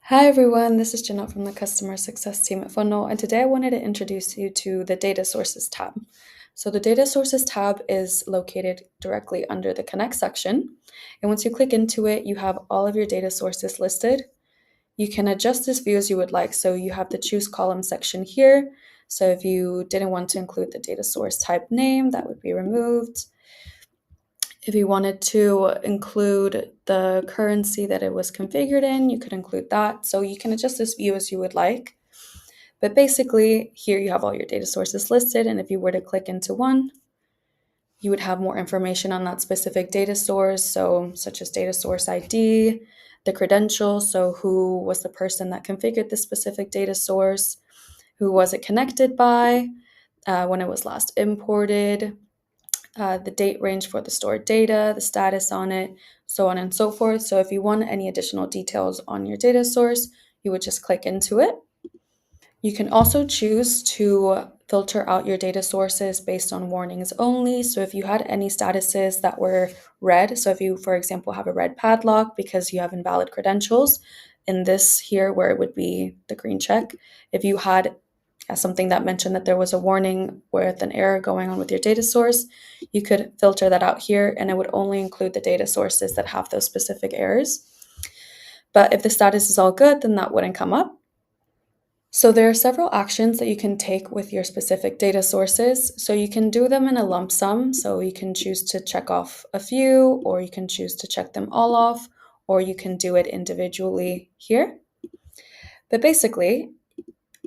Hi everyone, this is Janelle from the Customer Success team at Funnel, and today I wanted to introduce you to the Data Sources tab. So the Data Sources tab is located directly under the Connect section, and once you click into it, you have all of your data sources listed. You can adjust this view as you would like, so you have the Choose Column section here. So if you didn't want to include the data source type name, that would be removed. If you wanted to include the currency that it was configured in, you could include that. So you can adjust this view as you would like. But basically, here you have all your data sources listed. And if you were to click into one, you would have more information on that specific data source. So, such as data source ID, the credentials. So, who was the person that configured this specific data source? Who was it connected by? When it was last imported, the date range for the stored data, the status on it, so on and so forth. So if you want any additional details on your data source, you would just click into it. You can also choose to filter out your data sources based on warnings only. So if you had any statuses that were red, so if you, for example, have a red padlock because you have invalid credentials, in this here where it would be the green check, if you had something that mentioned that there was a warning with an error going on with your data source, you could filter that out here and it would only include the data sources that have those specific errors. But if the status is all good, then that wouldn't come up. So there are several actions that you can take with your specific data sources. So you can do them in a lump sum. So you can choose to check off a few, or you can choose to check them all off, or you can do it individually here. But basically,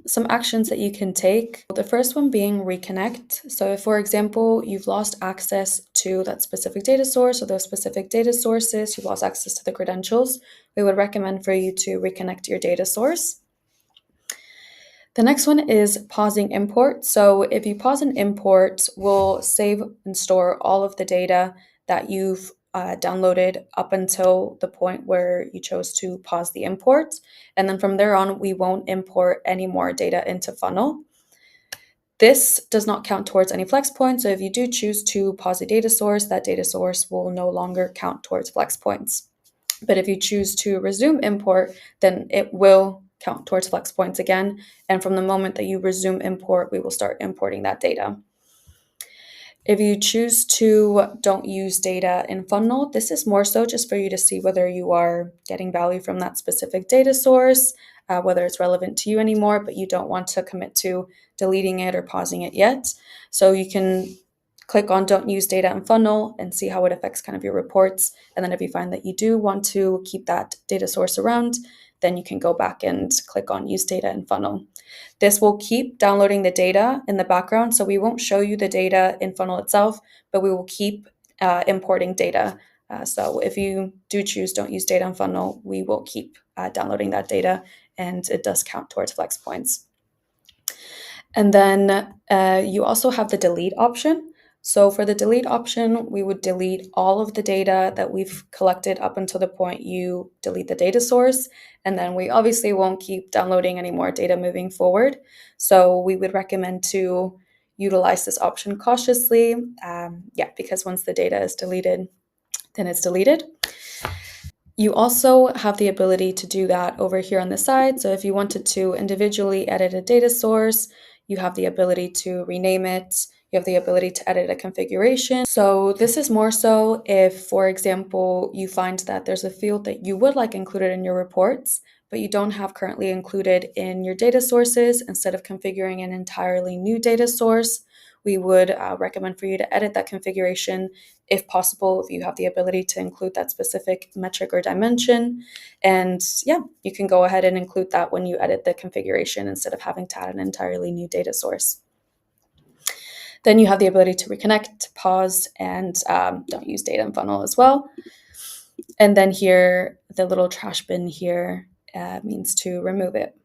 some actions that you can take. The first one being reconnect. So if, for example, you've lost access to that specific data source or those specific data sources, you've lost access to the credentials, we would recommend for you to reconnect your data source. The next one is pausing import. So if you pause an import, we'll save and store all of the data that you've downloaded up until the point where you chose to pause the import. And then from there on, we won't import any more data into Funnel. This does not count towards any flex points. So if you do choose to pause a data source, that data source will no longer count towards flex points. But if you choose to resume import, then it will count towards flex points again. And from the moment that you resume import, we will start importing that data. If you choose to don't use data in Funnel, this is more so just for you to see whether you are getting value from that specific data source, whether it's relevant to you anymore, but you don't want to commit to deleting it or pausing it yet. So you can click on don't use data in Funnel and see how it affects kind of your reports. And then if you find that you do want to keep that data source around, then you can go back and click on use data in Funnel. This will keep downloading the data in the background, so we won't show you the data in Funnel itself, but we will keep importing data. So if you do choose don't use data in Funnel, we will keep downloading that data, and it does count towards flex points. And then you also have the delete option. So for the delete option, we would delete all of the data that we've collected up until the point you delete the data source. And then we obviously won't keep downloading any more data moving forward. So we would recommend to utilize this option cautiously. Because once the data is deleted, then it's deleted. You also have the ability to do that over here on the side. So if you wanted to individually edit a data source, you have the ability to rename it. You have the ability to edit a configuration. So this is more so if, for example, you find that there's a field that you would like included in your reports, but you don't have currently included in your data sources. Instead of configuring an entirely new data source, we would recommend for you to edit that configuration if possible, if you have the ability to include that specific metric or dimension. And you can go ahead and include that when you edit the configuration instead of having to add an entirely new data source. Then you have the ability to reconnect, pause, and don't use data in Funnel as well. And then here, the little trash bin here means to remove it.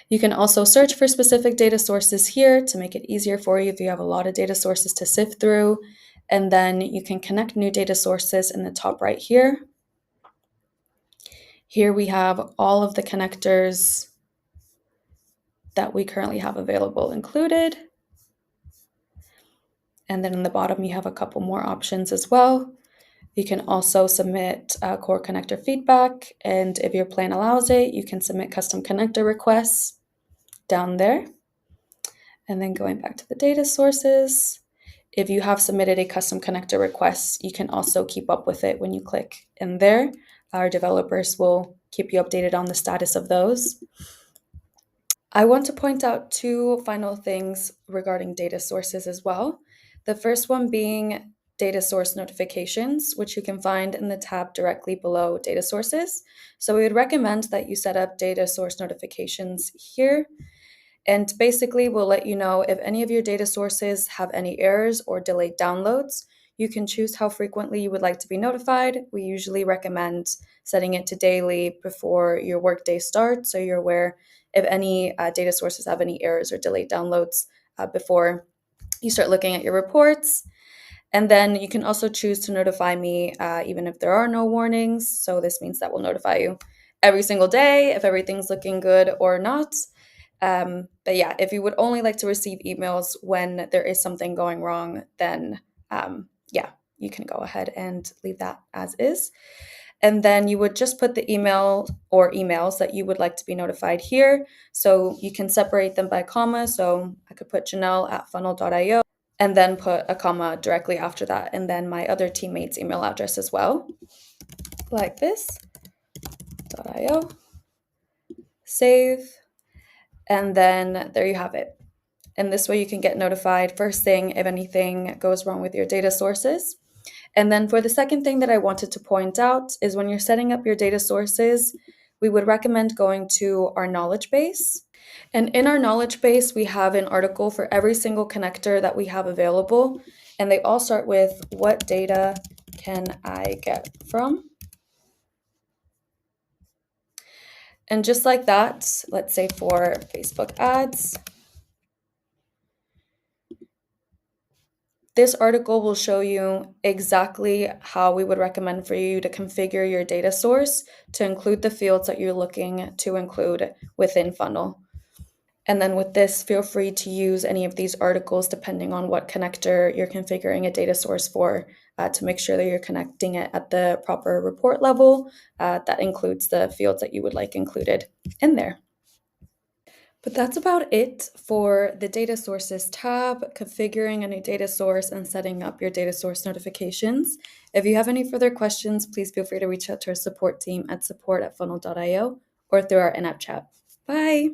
You can also search for specific data sources here to make it easier for you if you have a lot of data sources to sift through. And then you can connect new data sources in the top right here. Here we have all of the connectors that we currently have available included. And then in the bottom, you have a couple more options as well. You can also submit core connector feedback, and if your plan allows it, you can submit custom connector requests down there. And then going back to the data sources, if you have submitted a custom connector request, you can also keep up with it when you click in there. Our developers will keep you updated on the status of those. I want to point out two final things regarding data sources as well. The first one being data source notifications, which you can find in the tab directly below data sources. So we would recommend that you set up data source notifications here. And basically, we'll let you know if any of your data sources have any errors or delayed downloads. You can choose how frequently you would like to be notified. We usually recommend setting it to daily before your workday starts, so you're aware if any data sources have any errors or delayed downloads before you start looking at your reports. And then you can also choose to notify me even if there are no warnings. So this means that we'll notify you every single day if everything's looking good or not. But yeah, if you would only like to receive emails when there is something going wrong, then yeah, you can go ahead and leave that as is. And then you would just put the email or emails that you would like to be notified here. So you can separate them by comma. So I could put Janelle@funnel.io and then put a comma directly after that. And then my other teammate's email address as well, like this, .io, save, and then there you have it. And this way you can get notified first thing if anything goes wrong with your data sources. And then for the second thing that I wanted to point out is when you're setting up your data sources, we would recommend going to our knowledge base. And in our knowledge base, we have an article for every single connector that we have available. And they all start with, what data can I get from? And just like that, let's say for Facebook ads, this article will show you exactly how we would recommend for you to configure your data source to include the fields that you're looking to include within Funnel. And then with this, feel free to use any of these articles depending on what connector you're configuring a data source for to make sure that you're connecting it at the proper report level that includes the fields that you would like included in there. But that's about it for the data sources tab, configuring a new data source and setting up your data source notifications. If you have any further questions, please feel free to reach out to our support team at support@funnel.io or through our in-app chat. Bye!